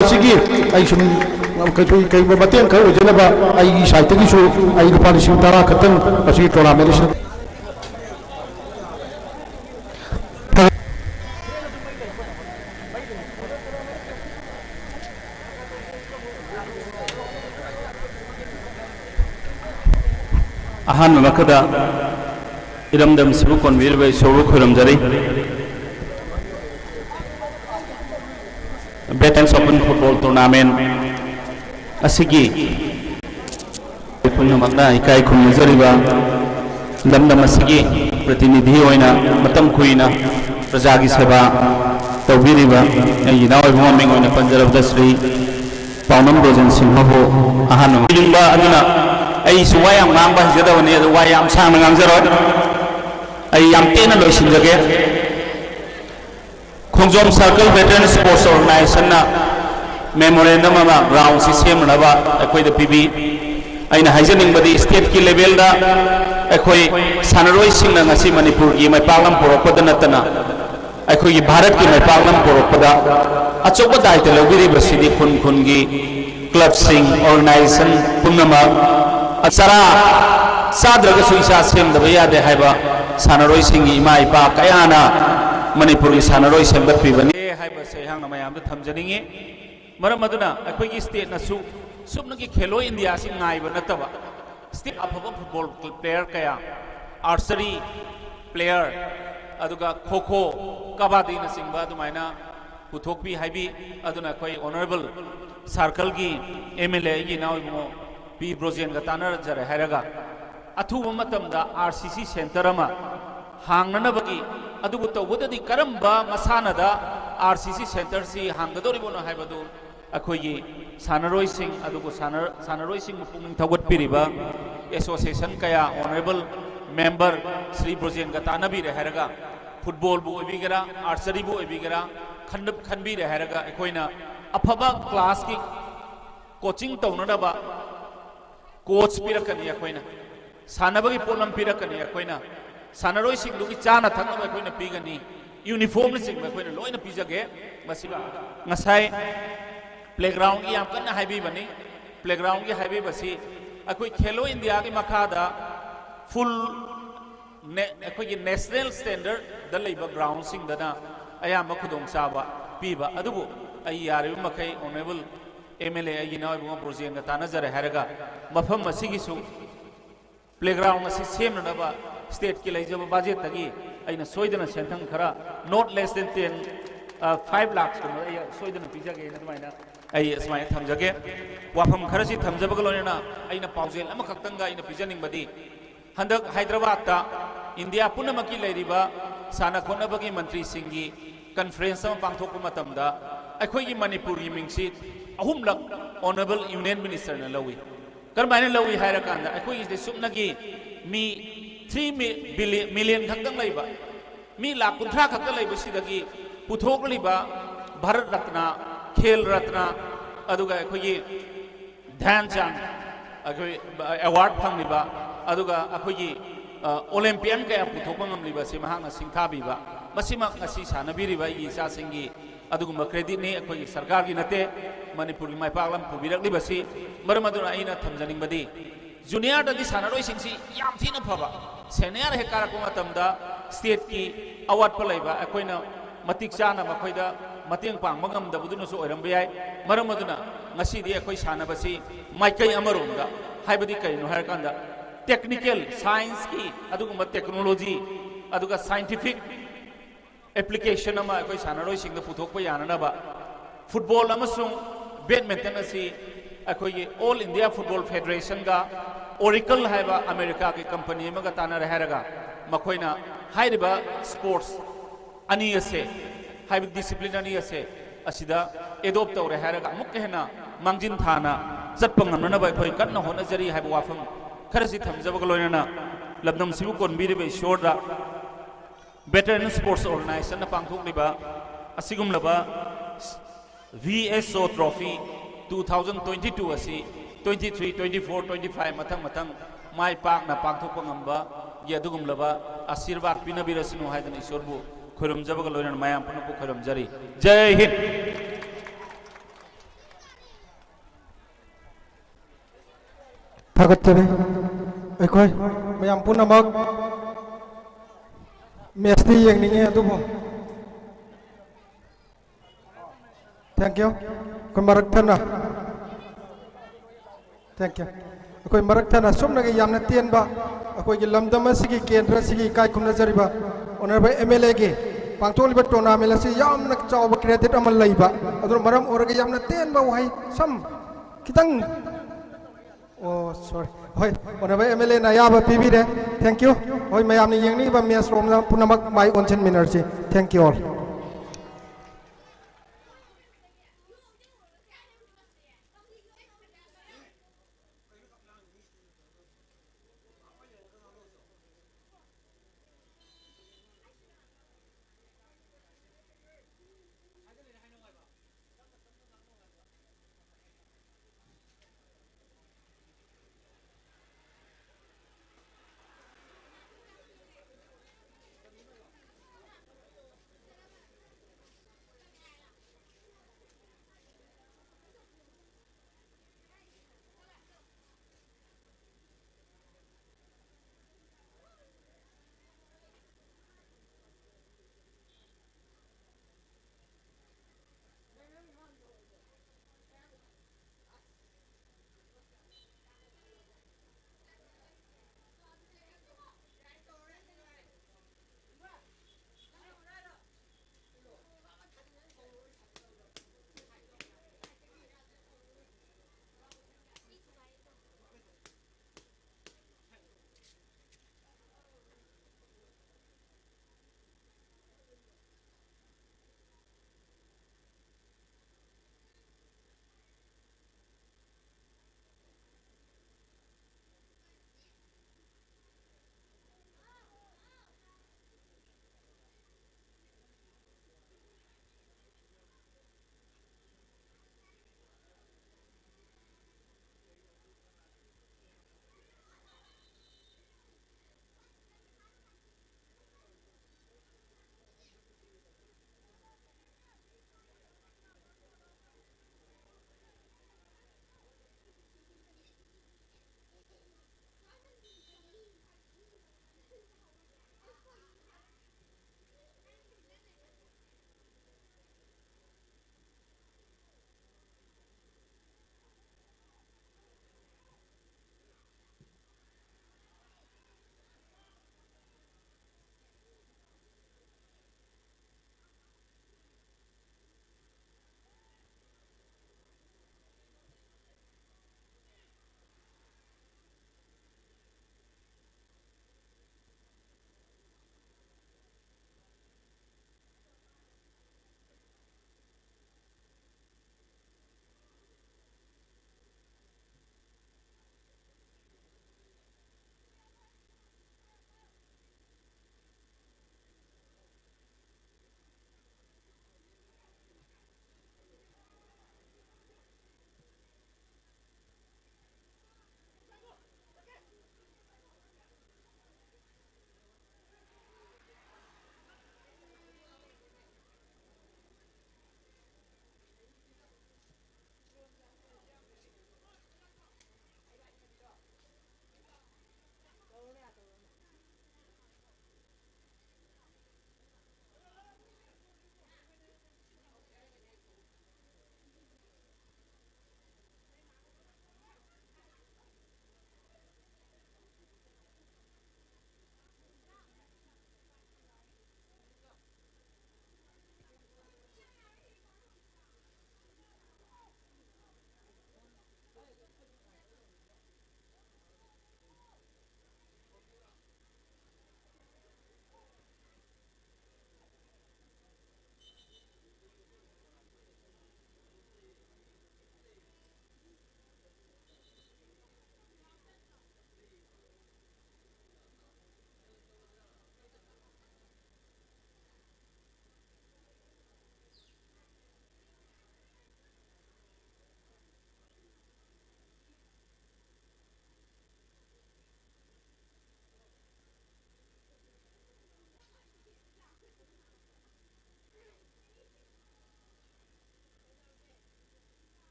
सिगी आई सुम कई मतें खर होजनबा आई साइट की सु आई रुपा 10,000 खतन असि टूर्नामेंट से अहान मखदा इरमदम सिबु कोनवीर बै सोरु खुरमजरी बेटेंस ओपन फुटबॉल टूर्नामेंट असिगी पुनमकना इकाई खुमजरीबा लमदम असिगी प्रतिनिधि होइना मतम खुइना प्रजा की सेवा तौबिरिबा इनाव इबुमिंग होइना पंजरबदा श्री पाउनम रोजन सिंह हो अहान युंबा अदुना आई सुवायाम गांबा जदवने वायाम सांग गांजरो आई याम तेना लोइसिनजगे Khongjom circle veteran sports organization memorandum ground से सेमनबा अखोइद पीबी अइना हाइजनिंगबदी स्टेट की लेवल दा अखोइ सानरोइ सिंगना ngasi मणिपुर की मैपालम पोरकपद नतना अखोइ भारत की मैपालम पोरकपदा अचोब दायित्व लौबिरिबसिदि खुन खुन की क्लब सिंग ऑर्गेनाइजेशन पुनमा अचरा साद्रग सुइसा सेमदब यादे हाइबा सानरोइ सिंगी इमा इपा कयाना मणिपुर की सानरोइ सेमगतपिबनी हाइबा से हांग मयामद थमजनिंगे मरम अदुना अखोइगी स्टेट नसु सुबनगी खेलो इंडिया सि ngaइबा नतबा स्टेट अफबा फुटबॉल प्लेयर कया आर्चरी प्लेयर अदुगा खो-खो कबड्डी न सिंबा दुमाइना पुथोकपि हाइबी अदुना अखोइ ऑनरेबल सर्कल की एमएलए की नाउ पी ब्रोजेन का तानर जरे हैरगा अथुब मतमदा आरसीसी सेंटर अमा हांगनबगी अदुगु तौबदि करम्बा मसानदा आरसीसी सेंटर सी हांगदोरिबोनो हाइबदु अखोइगी सानरोइ सिंग अदुगु सानरोइ सिंग पुंग थगतपिरिबा एसोसिएशन कया ऑनरेबल मेंबर श्री ब्रोजेन का तानबी रहरगा फुटबॉल बु ओबिगरा आर्चरी बु ओबिगरा खनबी रहरगा अखोइना अफबा क्लास की कोचिंग तौनदबा कोच पीरकनी अखोइना सानबगी पोलम पीरकनी अखोइना सानरोइ सिंगदुगी चाना थकनबा अखोइना पीगनी यूनिफॉर्म सिंग अखोइना लोइना पीजगे मसिबा ngасai प्लेग्राउंड की याम कन्ना हाइबी बनी प्लेग्राउंड की हाइबी बसी अखोइ खेलो इंडिया की मखादा फुल अखोइगी नेशनल स्टैंडर्ड द लेबा ग्राउंड सिंग दना अयाम खुदोंग चाबा पीबा अदुबु आई यारे मखै ऑनरेबल एमएलए आई नाव प्रोजेक्ट का तानजरे हैरगा मफम असिगिसु प्लेग्राउंड असी सेमनबा स्टेट की लेजब बजेट तगी अइना सोइदना सेंथंग खरा नॉट लेस देन 5 लाख सोइदना पिजागे नदमाइना आई असमाय थमजगे वाफम खरसी थमजबग लोनेना अइना पाउजेल अमा खक्तंगा अइना पिजनिंगबदी हंदक हैदराबाद ता इंडिया पुनमकी लेरिबा साना खोनबगी मंत्री सिंगी कॉन्फ्रेंस अमा पांगथोक मतमदा अखोइगी मणिपुर की मिंगसी अहुमलक ऑनरेबल यूनियन मिनिस्टर न लवी करमायना लवी हायरकांदा अखोइगी सुमनगी मी 3 मिलियन खक्तंग लैबा मी लाख 50 खक्तंग लैबसिदगी पुथोकलिबा भारत रत्न खेल रत्न अदुगा अखोइगी ध्यानचंद अखोइ अवार्ड फंगलिबा अदुगा अखोइगी ओलंपियन कया पुथोक ngамलिबा से महांगा सिंथाबिबा मसिमा ngasi सानबिरिबा इ इचासिंगी अदुगुम क्रेडिट ने अखोइ सरकार की नते मणिपुर की माइपागलम पुबिरकलिबसी मरम अदुना अइना थमजनिंगबदी जूनियर ददि सानरोइ सिंसी याम थीना फबा सेनियर हे कारक मतमदा स्टेट की अवार्ड पलैबा अखोइना मतिक चाना मखोइदा मतेंग पांग मंगमदबदुनसु ओइरमबे याय मरम अदुना ngasiदी अखोइ सानबसी माइकै अमरोंदा हाइबदी कइनो हारकांदा टेक्निकल साइंस की अदुगुम टेक्नोलॉजी अदुगा साइंटिफिक एप्लीकेशन अमा अखोइ सानरोइ सिंग पुथोकपा याननबा फुटबॉल अमसुंग बैडमिंटन असी अखोइ ऑल इंडिया फुटबॉल फेडरेशन का ओरिकल हाइबा अमेरिका की कंपनी अमगा ताना रहरगा मखोइना हाइरिबा स्पोर्ट्स अनि असे हाइब डिसिप्लिन अनि असे असिदा एडॉप्ट तौरे रहरगा मुक हेना मांजिन थाना चटपंगननबा अखोइ कन्ना होनजरी हाइबा वाफम खरसी थमजबग लोइना लबदम सिबु कोनबिरिबे शोरदा वेटरन स्पोर्ट्स ऑर्गेनाइजेशन पांथोकलिबा असिगुमलबा VSO ट्रॉफी 2022 असी 23, 24, 25 मथंग मथंग माइ पाकना पांथोकपा ngamba यदुगुमलबा आशीर्वाद पिनबिरसनु हायदन ईश्वरबु खुरमजबग लोइना मयाम पुनपु खुरमजरी जय हिंद। थागतचरी अखोई मैम पुनमक मैचती येंगनिंगे अदुबो थैंक यू कोई मरक थना थैंक यू कोई मरक थना सुमनगे यामना तेनबा अखोई लमदम सिगी केंद्र सिगी काय खुमनजरिबा ऑनरेबल एमएलए के पांथोलिबा टूर्नामेंट असि यामना चावबा क्रेडिट अमल लैबा अदु मरम ओरगे यामना तेनबा वहाई सम खितंग ओ सॉरी होय ऑनरेबल एमएलए ना याबा पीबीरे थैंक यू होय मयामनि येंगनिबा मैच रोमना पुनमक माई ओनचन मिनर्जी थैंक यू ऑल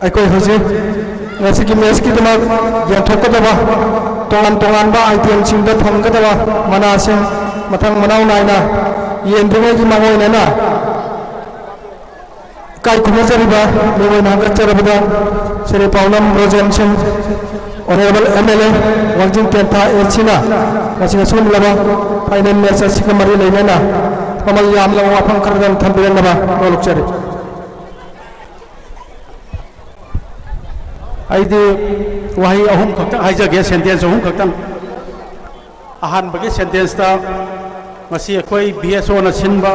ꯑꯩꯈꯣꯏ ꯍꯧꯖꯤꯛ ꯉꯁꯤꯒꯤ ꯃꯦꯠꯁꯀꯤꯗꯃꯛ ꯌꯦꯟꯊꯣꯛꯀꯗꯕ ꯇꯣꯉꯥꯟ ꯇꯣꯉꯥꯟꯕ ꯑꯥꯏꯇꯦꯝꯁꯤꯡꯗ ꯊꯝꯒꯗꯕ ꯃꯅꯥꯁꯤꯡ ꯃꯊꯪ ꯃꯅꯥꯎ ꯅꯥꯏꯅ ꯌꯦꯟꯗ꯭ꯔꯤꯉꯩꯒꯤ ꯃꯥꯡꯑꯣꯏꯅꯅ ꯏꯀꯥꯏ ꯈꯨꯝꯅꯖꯔꯤꯕ ꯃꯤꯑꯣꯏꯅ ꯍꯪꯒꯠꯆꯔꯕꯗ ꯁ꯭ꯔꯤ ꯄꯥꯎꯅꯝ ꯔꯣꯖꯦꯟ ꯁꯤꯡ ꯑꯣꯅꯔꯦꯕꯜ MLA ꯋꯥꯡꯖꯤꯡ ꯇꯦꯟꯊꯥ ꯑꯦꯁꯤꯅ ꯉꯁꯤ ꯑꯁꯤꯒꯨꯝꯂꯕ ꯐꯥꯏꯅꯦꯜ ꯃꯦꯠꯆ ꯑꯁꯤꯒ ꯃꯔꯤ ꯂꯩꯅꯅ ꯃꯃꯜ ꯌꯥꯝꯂꯕ ꯋꯥꯐꯝ ꯈꯔꯗꯪ ꯊꯝꯕꯤꯔꯝꯅꯕ ꯅꯣꯛꯆꯔꯤ ꯑꯩꯗꯤ ꯋꯥꯍꯩ ꯑꯍꯨꯝ ꯈꯛꯇꯪ ꯍꯥꯏꯖꯒꯦ ꯁꯦꯟꯇꯦꯟꯁ ꯑꯍꯨꯝ ꯈꯛꯇꯪ ꯑꯍꯥꯟꯕꯒꯤ ꯁꯦꯟꯇꯦꯟꯁꯇ ꯉꯁꯤ ꯑꯩꯈꯣꯏ BSOꯅ ꯁꯤꯟꯕ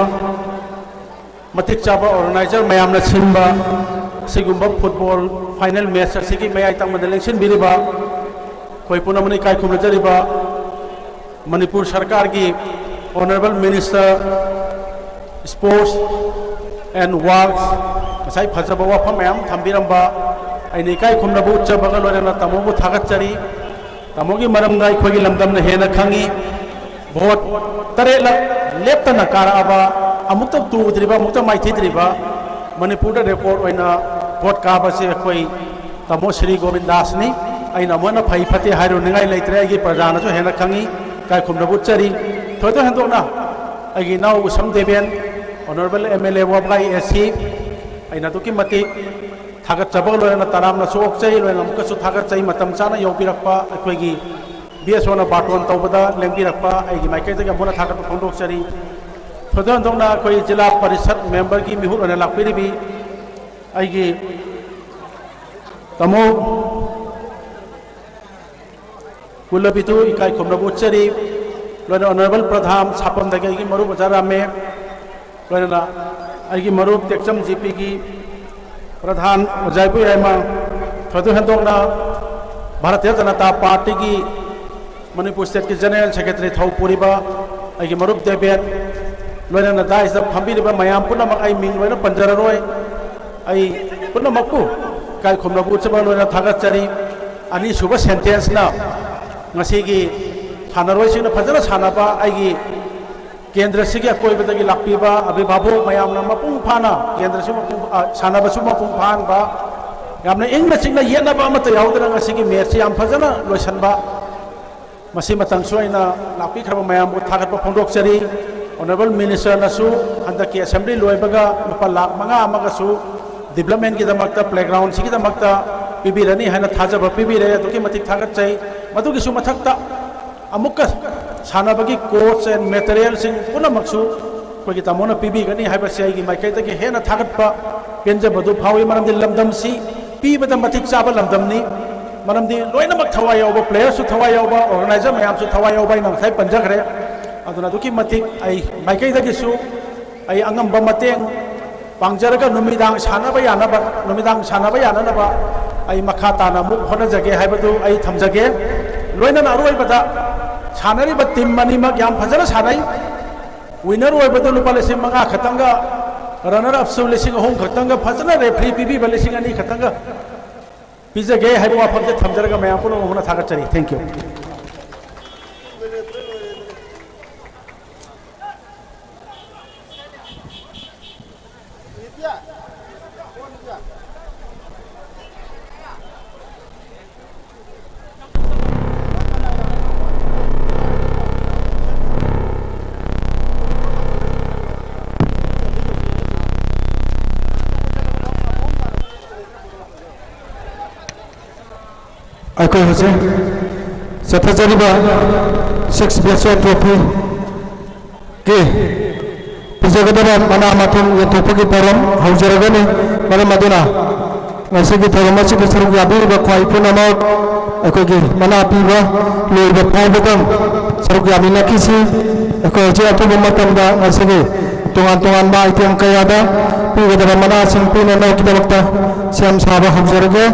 ꯃꯇꯤꯛ ꯆꯥꯕ ꯑꯣꯔꯒꯅꯥꯏꯖꯔ ꯃꯌꯥꯝꯅ ꯁꯤꯟꯕ ꯑꯁꯤꯒꯨꯝꯕ ꯐꯨꯠꯕꯣꯜ ꯐꯥꯏꯅꯦꯜ ꯃꯦꯠꯆ ꯑꯁꯤꯒꯤ ꯃꯌꯥꯏ ꯇꯪꯕꯗ ꯂꯦꯡꯁꯤꯟꯕꯤꯔꯤꯕ ꯑꯩꯈꯣꯏ ꯄꯨꯝꯅꯃꯛꯅ ꯏꯀꯥꯏ ꯈꯨꯝꯅꯖꯔꯤꯕ ꯃꯅꯤꯄꯨꯔ ꯁꯔꯀꯥꯔꯒꯤ ꯑꯣꯅꯔꯦꯕꯜ ꯃꯤꯅꯤꯁꯇꯔ ꯁ꯭ꯄꯣꯔꯠꯁ ꯑꯦꯟ ꯋꯥꯔꯛꯁ ꯉꯁꯥꯏ ꯐꯖꯕ ꯋꯥꯐꯝ ꯃꯌꯥꯝ ꯊꯝꯕꯤꯔꯝꯕ ꯑꯩꯅ ꯏꯀꯥꯏ ꯈꯨꯝꯅꯕ ꯎꯠꯆꯕꯒ ꯂꯣꯏꯅꯅ ꯇꯥꯃꯣꯕꯨ ꯊꯥꯒꯠꯆꯔꯤ ꯇꯥꯃꯣꯒꯤ ꯃꯔꯝꯗ ꯑꯩꯈꯣꯏꯒꯤ ꯂꯝꯗꯝꯅ ꯍꯦꯟꯅ ꯈꯪꯉꯤ ꯚꯣꯠ 7ꯂꯛ ꯂꯦꯞꯇꯅ ꯀꯥꯔꯛꯑꯕ ꯑꯃꯨꯛꯇ ꯇꯨꯗ꯭ꯔꯤꯕ ꯑꯃꯨꯛꯇ ꯃꯥꯏꯊꯤꯗ꯭ꯔꯤꯕ ꯃꯅꯤꯄꯨꯔꯗ ꯔꯦꯀꯣꯔꯗ ꯑꯣꯏꯅ ꯚꯣꯠ ꯀꯥꯕꯁꯦ ꯑꯩꯈꯣꯏ ꯇꯥꯃꯣ ꯁ꯭ꯔꯤ ꯒꯣꯕꯤꯟꯗꯥꯁꯅꯤ ꯑꯩꯅ ꯑꯃꯨꯛꯅ ꯐꯩ ꯐꯠꯇꯦ ꯍꯥꯏꯔꯨꯅꯤꯡꯉꯥꯏ ꯂꯩꯇ꯭ꯔꯦ ꯑꯩꯒꯤ ꯄ꯭ꯔꯖꯥꯅꯁꯨ ꯍꯦꯟꯅ ꯈꯪꯉꯤ ꯏꯀꯥꯏ ꯈꯨꯝꯅꯕ ꯎꯠꯆꯔꯤ ꯊꯣꯏꯗꯣꯛ ꯍꯦꯟꯗꯣꯛꯅ ꯑꯩꯒꯤ ꯏꯅꯥꯎ ꯎꯁꯝ ꯗꯦꯕꯦꯟ ꯑꯣꯅꯔꯦꯕꯜ MLA ꯋꯥꯕꯒꯥꯏ SC ꯑꯩꯅ ꯑꯗꯨꯛꯀꯤ ꯃꯇꯤꯛ ꯊꯥꯒꯠꯆꯕꯒ ꯂꯣꯏꯅꯅ ꯇꯔꯥꯝꯅꯁꯨ ꯑꯣꯛꯆꯩ ꯂꯣꯏꯅ ꯑꯃꯨꯛꯀꯁꯨ ꯊꯥꯒꯠꯆꯩ ꯃꯇꯝ ꯆꯥꯅ ꯌꯧꯕꯤꯔꯛꯄ ꯑꯩꯈꯣꯏꯒꯤ BSOꯅ ꯕꯥꯔꯇꯣꯟ ꯇꯧꯕꯗ ꯂꯦꯡꯕꯤꯔꯛꯄ ꯑꯩꯒꯤ ꯃꯥꯏꯀꯩꯗꯒꯤ ꯑꯃꯨꯛ ꯊꯥꯒꯠꯄ ꯐꯣꯡꯗꯣꯛꯆꯔꯤ ꯊꯣꯏꯗꯣꯛ ꯍꯦꯟꯗꯣꯛꯅ ꯑꯩꯈꯣꯏ ꯖꯤꯂꯥ ꯄꯔꯤꯁꯠ ꯃꯦꯝꯕꯔꯒꯤ ꯃꯤꯍꯨꯠ ꯑꯣꯏꯅ ꯂꯥꯛꯄꯤꯔꯤꯕꯤ ꯑꯩꯒꯤ ꯇꯥꯃꯣ ꯀꯨꯂꯕꯤꯗꯨ ꯏꯀꯥꯏ ꯈꯨꯝꯅꯕ ꯎꯠꯆꯔꯤ ꯂꯣꯏꯅ ꯑꯣꯅꯔꯦꯕꯜ ꯄ꯭ꯔꯙꯥꯟ ꯁꯥꯄꯝꯗꯒꯤ ꯑꯩꯒꯤ ꯃꯔꯨꯞ ꯑꯣꯖꯥ ꯔꯥꯃꯦ ꯂꯣꯏꯅꯅ ꯑꯩꯒꯤ ꯃꯔꯨꯞ ꯇꯦꯛꯆꯝ GPꯒꯤ प्रधान अजयपुर यामा थोदो हेंदोकना भारतीय जनता पार्टी की मणिपुर स्टेट की जनरल सेक्रेटरी थौ पुरीबा अगी मरुप देबेन लोयना दाइस फंबीरिबा मयाम पुनमक आई मिंग लोयना पंजररोय आई पुनमकु काय खुमनबु चबा लोयना थागतचरी अनि सुबह सेंटेंस ना ngasiगी थानरोय सिंगना फजरा सानाबा आईगी केंद्र से अकोबदगी लापीबा अभिभावक मयामना मपुंग फाना केंद्र से सानाबसु मपुंग फानबा यामना इंगना चिंगना येनबा अमत याउदना ngasiगी मैच याम फजना लोइसनबा मसी मतंग सोइना लापी खरबा मयाम थागतबा फोंदोकचरी ऑनरेबल मिनिस्टर नसु हंदकी असेंबली लोइबगा लुपा लाख मंगा अमगसु डेवलपमेंट की दमकता प्लेग्राउंड सिगी दमकता पिबिरनी हाना थाजबा पिबिरे अदुकी मतिक थागतचै मदुगिसु मथक्ता अमुक सानबगी कोच एंड मटेरियल सिंग पुनमक्सु कोगी तमोना पिबिगनी हाइबसे आइगी माइकैतगी हेना थागतपा पेंजबदु फावी मरमदि लमदमसी पीबदा मतिक चाबा लमदमनी मरमदि लोइनमक थवाय यावबा प्लेयर सु थवाय यावबा ऑर्गेनाइजर मयाम सु थवाय यावबा इना थाइ पंजखरे अदुना दुकी मतिक आई माइकैतगिसु आई अंगमबा मतेंग पांगजरगा नुमिदांग सानबा यानबा नुमिदांग सानबा याननबा आई मखा ताना मुक होनजगे हाइबदु आई थमजगे लोइना अरोइबदा सानरीब टीम मनीमक याम फजरा सानाई विनर ओइबदु लुपा लिसिंग मंगा खतंगा रनर अप सु लिसिंग होम खतंगा फजना रेफरी पीबी लिसिंग अनि खतंगा पिजगे हाइबो वाफमजे थमजरगा मयाम पुनो होना थागतचरी थैंक यू अखोई हसे सथजरिबा 6 BSO ट्रॉफी के पिजगदबा मना माथुम यथोपगी परम हौजरगनी मरम अदुना ngasiगी thoroma chi besarug yabiba khwai punamak akogi mana piba loiba phawbagam sarug yamina kisi akoi je atuba matamda ngasigi tongan tongan ba item kayada pigadaba mana sing pina no kidabakta siam saba haujarage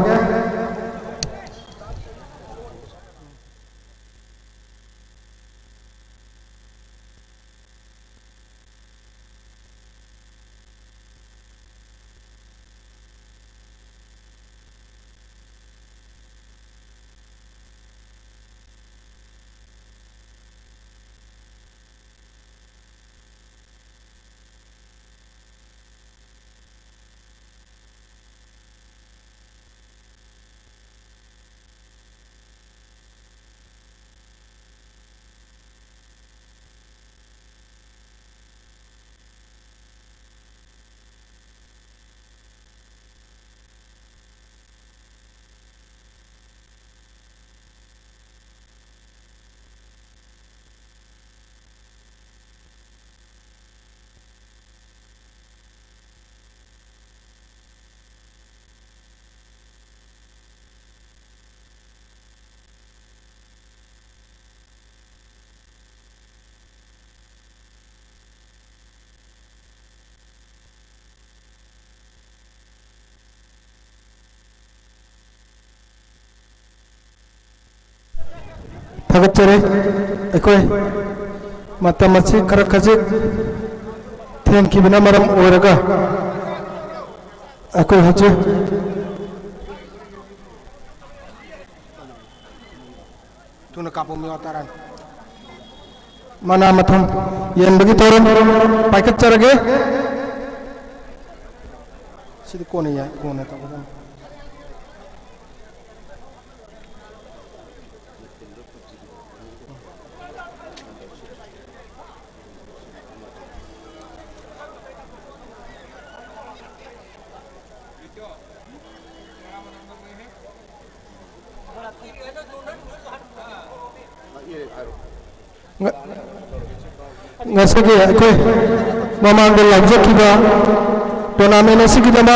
थगचरे अखोई मतम असी खर खजिक थेंखिबना मरम ओरगा अखोई हजे तुन कापो मिवा तारान मना मथम येनबगी तोरन पाइकत चरगे सिद कोने या कोने तबदम ngasi ko mamang de lajkiba tournament asigidama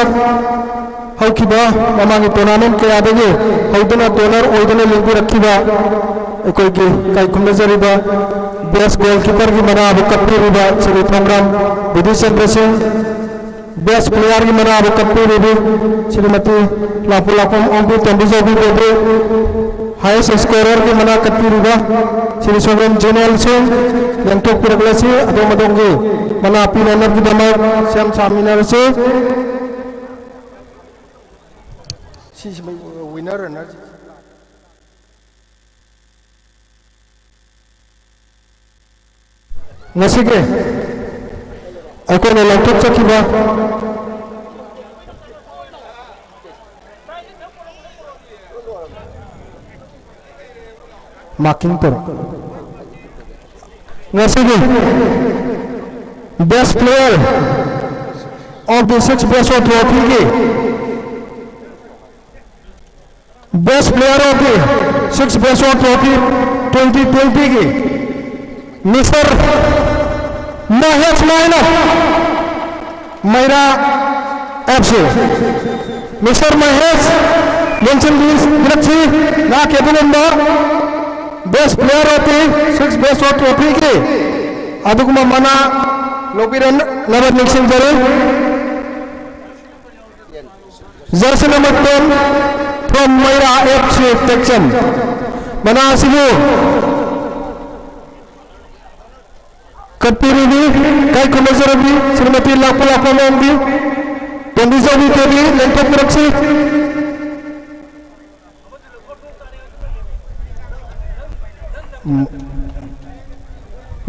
haukiba mamang tournament ke adage haudana donor oidana lingu rakhiba ekoi ge kai kumna jariba best goalkeeper ki mana abu kapiriba Sri Thongram Bidhi Chandra Singh best player ki mana abu kapiriba Srimati Lapulapam Ombi Tandijobi Bebe highest scorer की मना कत्ती रुगा Shri सोगन general Singh लंतो पुरगलसी अदोमदोंगे मना अपी runner की दमक श्याम सामिनर से सी winner runner नसिके अको ने लंतो चकीबा marking पर नसीबी best player of the 6 best of trophy के best player of the 6 best of trophy 2020 के मिस्टर महेश मायना मैरा एफसी मिस्टर महेश मेंशन दिलक्षी ना केबल नंबर बेस्ट प्लेयर होती 6 बेस्ट ऑफ ट्रॉफी के अदुगुमा मना लोबिरन नबर निक्सिंग जरे Jersey number 10 from Maira FC टेक्चम मना सिबु कत्तीरी भी कई कुमजर भी श्रीमती लापुला पमन भी तंदिजो भी तेरी लेंटो पुरक्षी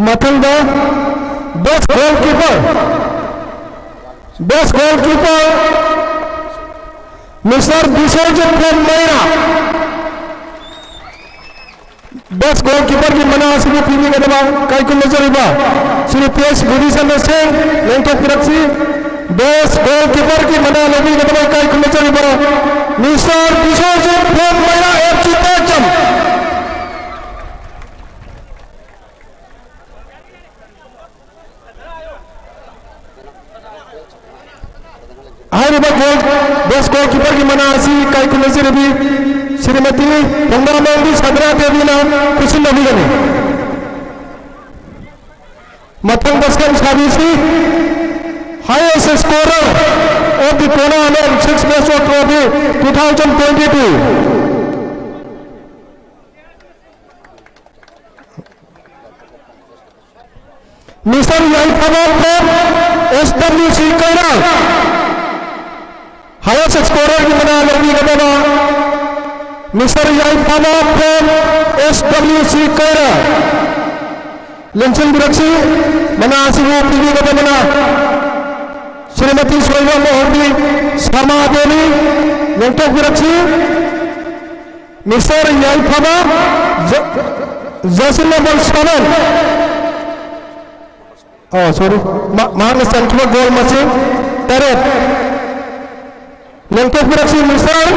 मथंगा बेस्ट गोलकीपर मिस्टर विसर्जन फ्रॉम मैरा बेस्ट गोलकीपर की मना सिर्फ पीवी के दबा कई को नजर इबा श्री पीएस बुद्धि चंद्र सिंह लेंटो पुरक्षी बेस्ट गोलकीपर की मना लगी के दबा कई को नजर इबा मिस्टर विसर्जन from Maira FC टेक्चम best goalkeeper की मनासी कई कुलसी रवि श्रीमती पंद्रह सदरा देवी नाम कुछ नबी गने मथंग बसकन साबिसी highest scorer of the tournament 6 best of trophy 2022 मिशन SWC कैरा हाईएस्ट स्कोरर की मना लड़की का बाबा मिस्टर याइफामा फ्रॉम SWC कैरा लिंचन बिरक्षी मना आसिबो पीवी का मना श्रीमती सोइवा मोहर्दी शर्मा देवी लेंटो बिरक्षी mister Yaiphama jersey number 7 sorry महान सेंट्रल गोल मशीन तेरे लेंटो बिरक्षी मिस्टर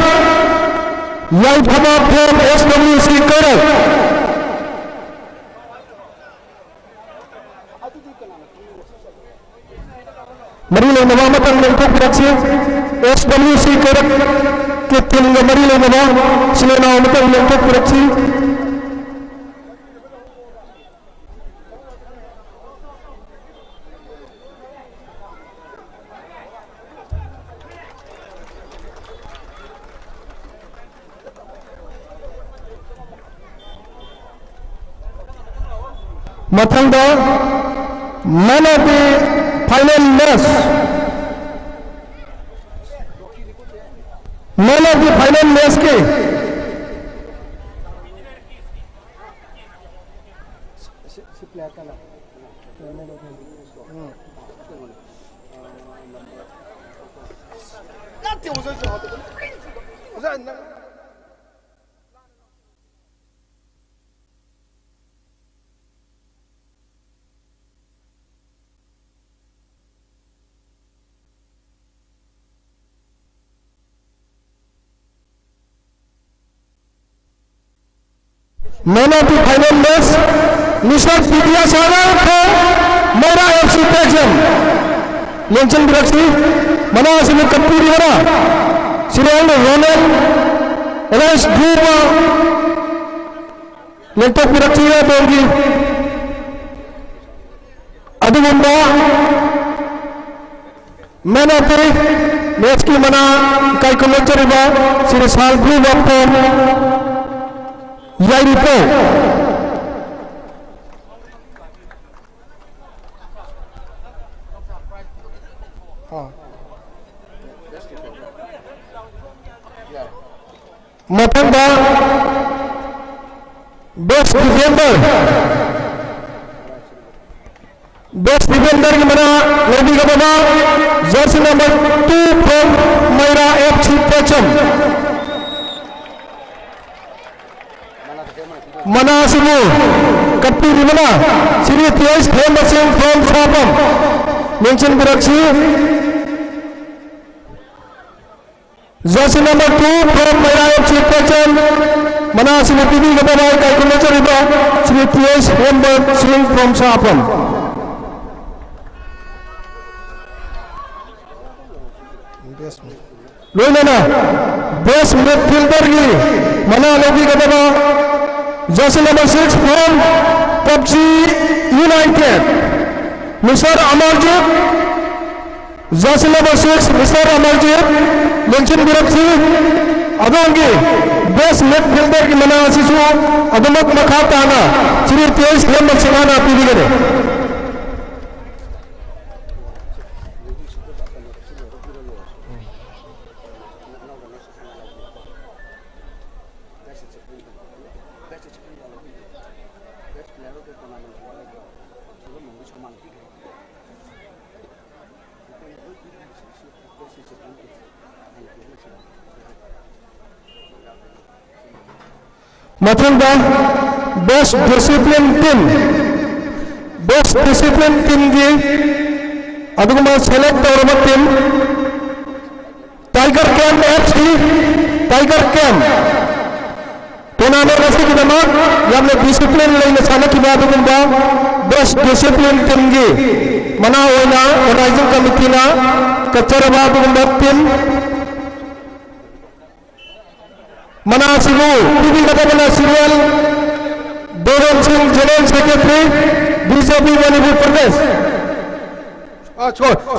याइफामा फ्रॉम SWC कैरा मरीले नवामतन लेंटो बिरक्षी SWC कैरा के तिलंग मरीले नवा सिले नवामतन लेंटो बिरक्षी Mathangda man of the final match. Man of the final match के Man of the final match, Nishat Vidyasagar for Mera FC Texam. Lenchen Biraksi, Mana Asimi Kapuri Vara, Sirial Ronan, Elias Dhuba, Lentok Biraksi Dongi, Adugunda, Man of the match ki Mana Kai Kumachariba, Sirisal Dhuba for Yairipo. Mathanda best defender की मना लड़की का बाबा Jersey number 2 from Mera FC Techam. Mana Sibu Kappi Rimana Siri Tiais Themba Singh from Sapam. Mention Biraksi Jersey number 2 from Mera FC Techam. Mana Sibu TV Gababa Kaikulacha Riba Siri Tiais Themba Singh from Sapam. Loinana best midfielder की मना लड़की का बाबा Jersey number 6 from PUBG United, Mr. Amarjit. Jersey number 6, Mr. Amarjit. Mention Biraksi. Adongi best midfielder की मना सिसु अदमक मखाताना श्री तेज खेम बचगाना पीली करे. Mathanda best discipline team की अदुगमा select और team Tiger Camp FC Tiger Camp tournament रस्ते की दमाग या हमने discipline लेने साले की बात होगा best discipline team की मना होना organizing committee ना कच्चा बात होगा team Mana Sibu, TV Katabana Serial, Doron Singh, General Secretary, BJP Manipur Pradesh.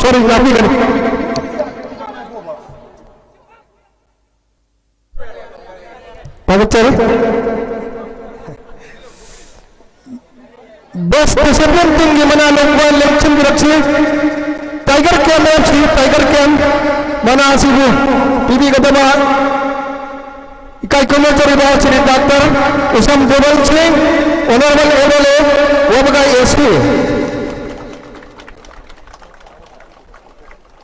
Sorry, Nabi Gani. Pavachari. Best discipline thing की मना लोगों election की रखी Tiger Camp FC, Tiger Camp, Mana Sibu, TV Katabana इकाई कमेटी बात Shri doctor Usham Gobal Singh honourable MLA वोबगा SP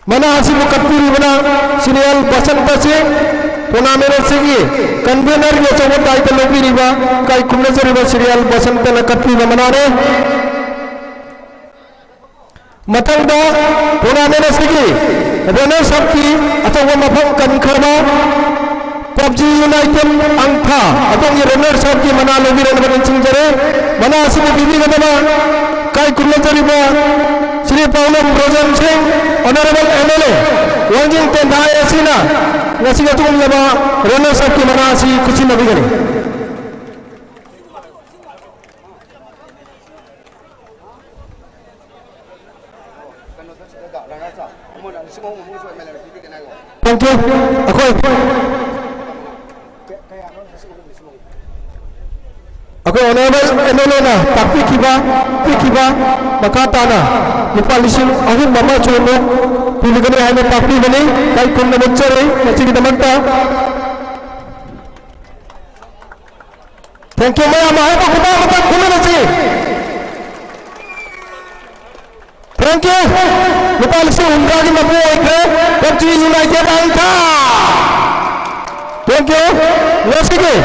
मना आसिफ कपूरी बना सीरियल बसंत सिंह टूर्नामेंट से की कन्वीनर ये चौबत दायित्व लोगी रिबा इकाई कमेटी रिबा सीरियल बसंत कपूरी बना रहे मतंगा टूर्नामेंट से की रनर्स अप की अथवा मफम कनखरमा PUBG United angka atau yang runner sab की मना लोगी रन बन चिंजरे मना आसिफ बीबी का दमा काय कुल्ले चरिबा श्री पाउलम रोजन सिंह ऑनरेबल एमएलए वांजिंग तेंदा एसीना नसी का तुम लबा रनर सब की मना आसी कुछ नबी करे thank you अखोई ऑनरेबल एमएलए ना ताकपीखिबा मखा ताना लुपा लिसिंग अहुम ममा चोनो पिलिगने हाइने ताकपीबने काई खुन्न बच्चरे मचिगी दमकता थैंक यू मैं हमारे को खुदा मतलब खुले नची थैंक यू लुपा लिसिंग उनका की मबू एक है पब्जी यूनाइटेड अंका थैंक यू लसीगे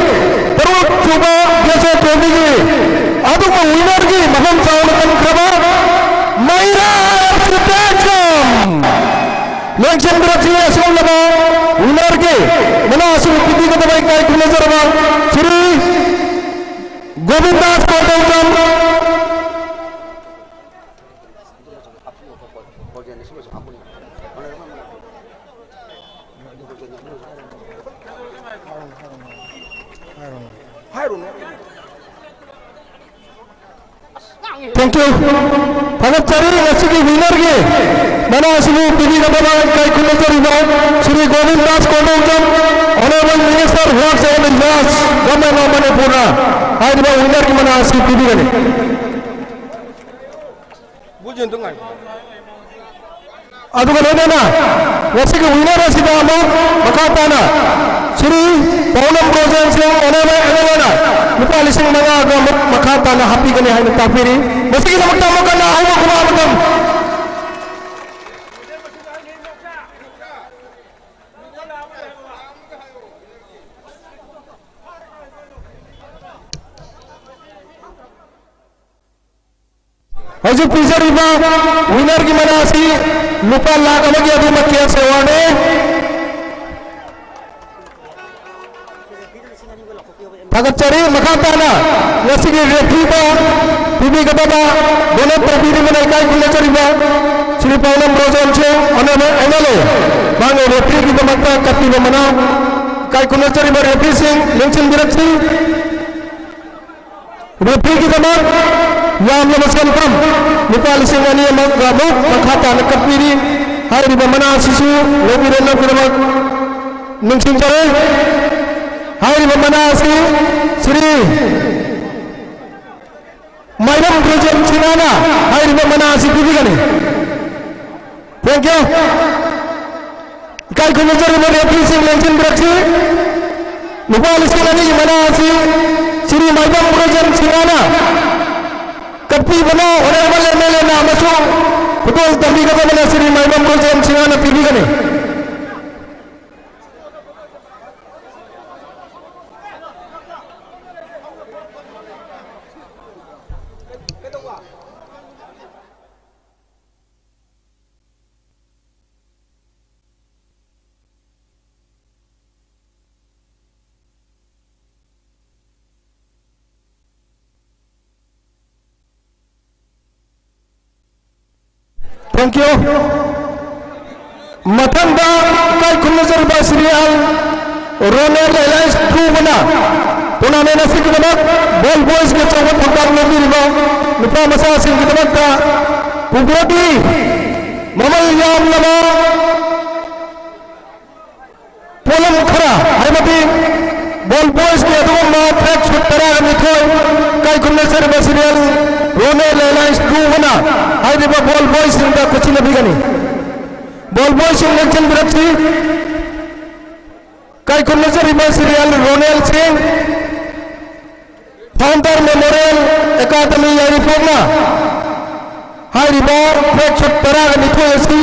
terus coba biasa tadi aduh mau winner ki maham saulakan keraba Maira Architectum langsung berarti asal lama winner ki mana asal piti kata baik baik guna jaraba Sri Govindas Kotam Thank you. Pangat cari nasi ki winner ke mana asli pilih kata baik kai kuno cari bawa Sri Govindas Kotam Honorable Minister Works and Industries Government of Manipur hari bawa winner ki mana asli pilih kene. Bujen tu ngai. Adu kan na nasi ki winner asli bawa makata na Sri Paulam Rojan Singh Honorable Elena lupa lising mga agam makata na happy kani hai na tapiri mesti kita magtamo ka na ayaw kumamatam Haji Pizza Riba winner ki mana si lupa lakh amagi adu makia sewane Tagat cari makata na nasi ki referee ba pibi kata ba dono traffic mana kai kuno cari ba Sri Paulam Rojan Singh aname MLA bang referee ki makta kati ba mana kai kuno cari ba referee Singh mention direksi referee ki tamar yam namaskar pram Nepal Singh ani magamu makata na kapiri hari ba mana sisu lobi rena kirama mention cari hari memanasi Sri Mairam Projem Chinana hari memanasi pilihan ini. Thank you. Kai kunojar memori appreciation mention beraksi. Lupa listing ini memanasi Sri Mairam Projem Chinana. Kapi mana orang mana mele nama so betul tapi kata mana Sri Mairam Projem Chinana pilihan ini. Thank you. Matanda kai kunazar basrial Ronel Alliance True bana. Tournament nasi kita nak ball boys ke cawat hambang lagi riba. Lupa masa sing kita nak ta. Pugodi mamal yam lama. Polam khara. Hai mati ball boys ke tu ma track sutara mithoy kai kunazar basrial Ronel Alliance True bana. Hai riba ball boys rinda kuchi nabi gani. Ball boys in mention beraksi. Kai kunazar riba serial Ronel Singh Founder Memorial Academy yari pogna. Hai riba track sutara mithoy asi.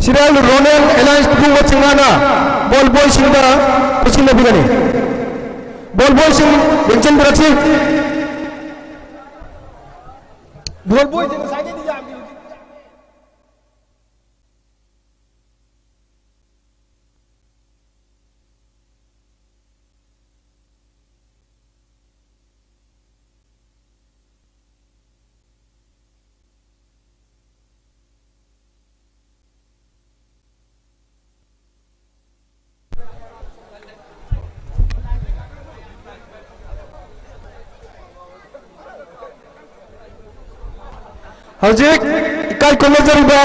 Serial Ronel Alliance True wachingana ball boys rinda kuchi nabi gani. Ball boys in mention beraksi. Ball boys in side di jam. Hajik ikai kunazar riba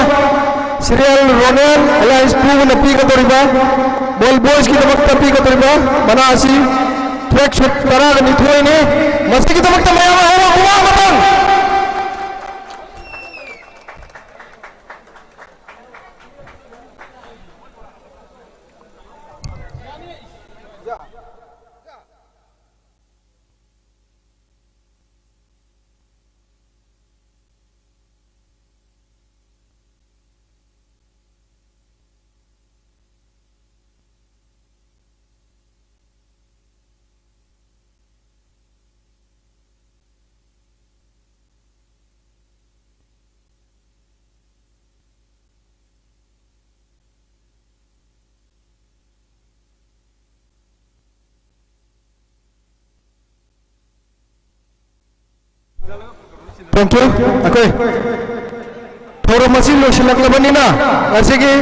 serial Ronel Alliance True napi ka riba ball boys ki tamak tapi ka riba mana asi track shot तराग निथोइने मस्ती दमक मयाम होवा हुआ Matang Thank you. Okay. Thoro masih lo silak labani na. Asigi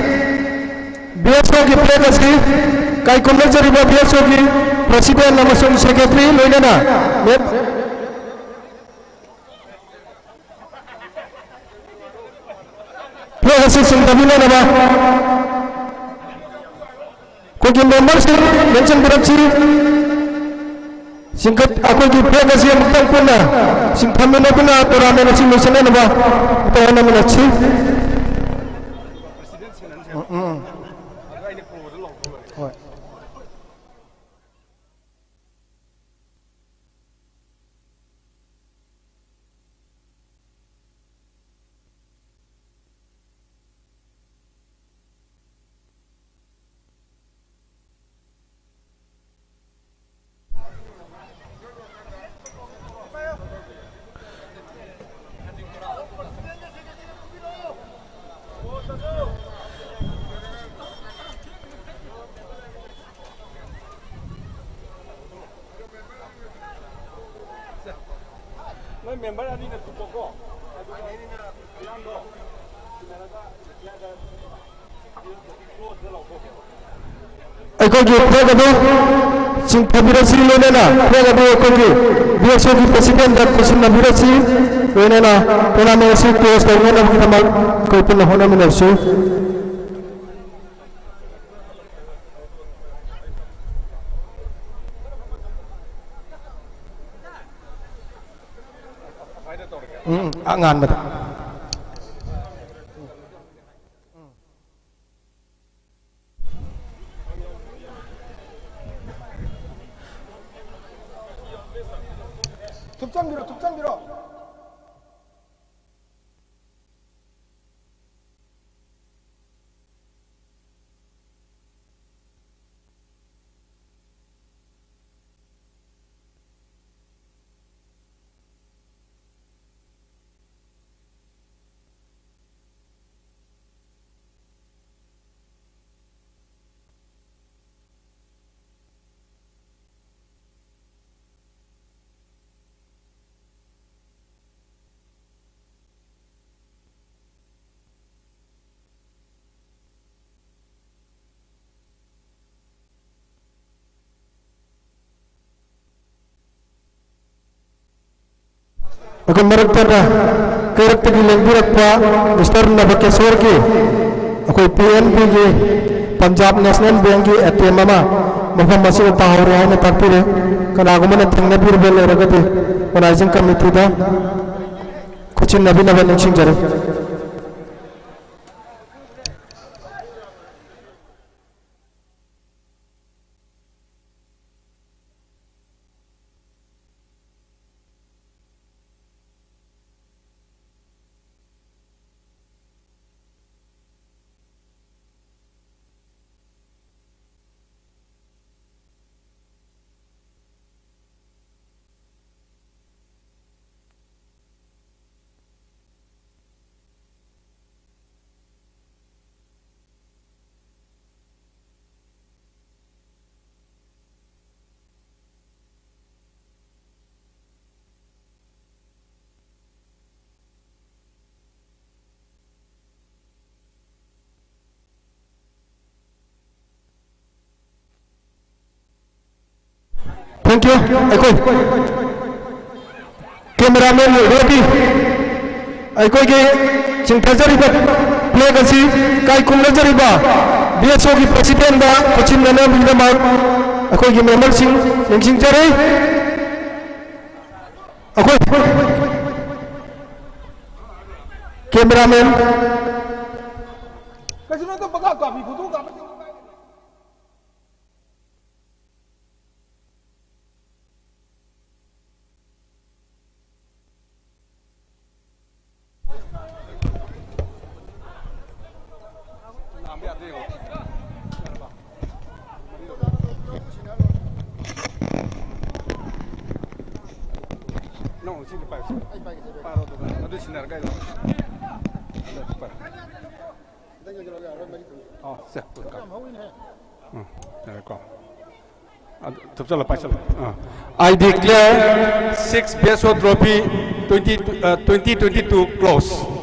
BSO ki play kasi kai kumar jari ba BSO ki president namasong secretary lo ina na. Play kasi singkamila na ba? Kung yung member sir mention berakci singkat aku ki play kasi ang tangpuna singkamina puna turame na simusan na ba? Ito na naman achi. Aku juga pernah singkabirasi lena na pernah aku juga biasa di presiden dan presiden birasi lena na pernah masih terus dengan kita mal kau pernah hona menarsu angan betul. tuk장 밀어. Aku merekatnya karakter di lembur apa Mister Nabakeswar ki aku PNB ki Punjab National Bank ki ATM mama mafam masih tahu orang yang terpilih karena aku mana tengah berbela ragati organizing committee dah kucing nabi nexting jari. Thank you. Aku cameraman ready. Aku ke cinta jaribat play kasi kai kumla jariba. BSO ki president da kucing nana bila mar ꯑꯩꯈꯣꯏꯒꯤ ꯃꯦꯝꯕꯔꯁꯤꯡ ꯅꯤꯡꯁꯤꯡꯖꯔꯤ ꯑꯩꯈꯣꯏ cameraman I declare 6th BSO Trophy 2022 close.